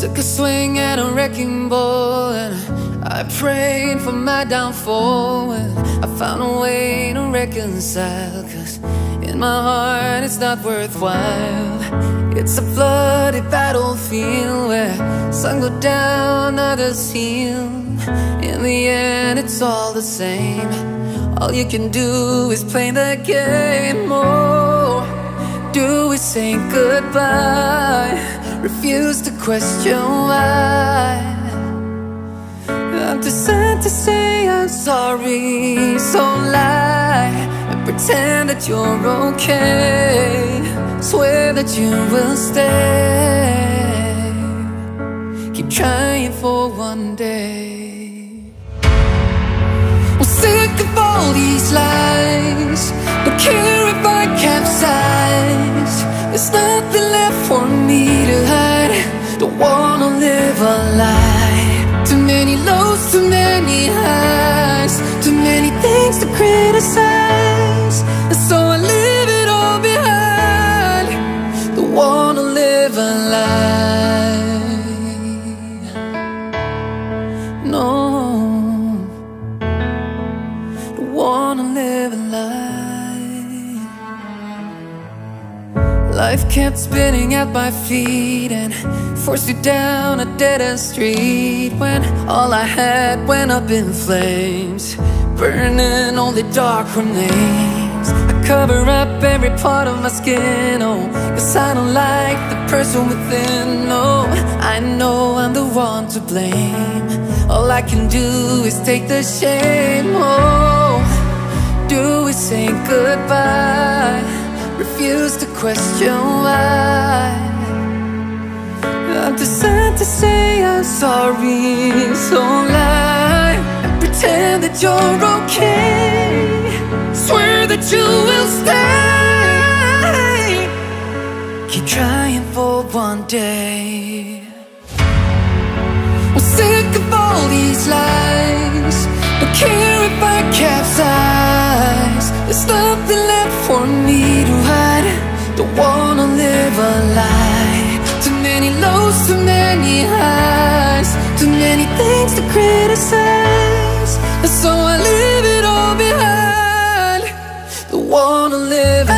Took a swing at a wrecking ball, and I prayed for my downfall. And I found a way to reconcile, 'cause in my heart it's not worthwhile. It's a bloody battlefield where some go down, others heal. In the end it's all the same. All you can do is play the game. Oh, do we say goodbye? Refuse to question why. I'm too sad to say I'm sorry, so lie and pretend that you're okay. Swear that you will stay. Keep trying for one day. I'm sick of all these lies. Don't care if I capsize. There's nothing left for me to hide. Don't wanna live a lie. Too many lows, too many highs. Too many things to criticize. And so I leave it all behind. Don't wanna live a lie. No, don't wanna live a lie. Life kept spinning at my feet and forced me down a dead-end street, when all I had went up in flames, burning only dark remains. I cover up every part of my skin, oh, 'cause I don't like the person within. No, I know I'm the one to blame. All I can do is take the shame. Oh, do we say goodbye? Refuse to question why. I'm too sad to say I'm sorry, so lie and pretend that you're okay. Swear that you will stay. Keep trying for one day. I'm sick of all these lies. Don't care if I capsize. There's nothing left for me to hide. Don't wanna live a lie. Too many lows, too many highs. Too many things to criticize. And so I leave it all behind. Don't wanna live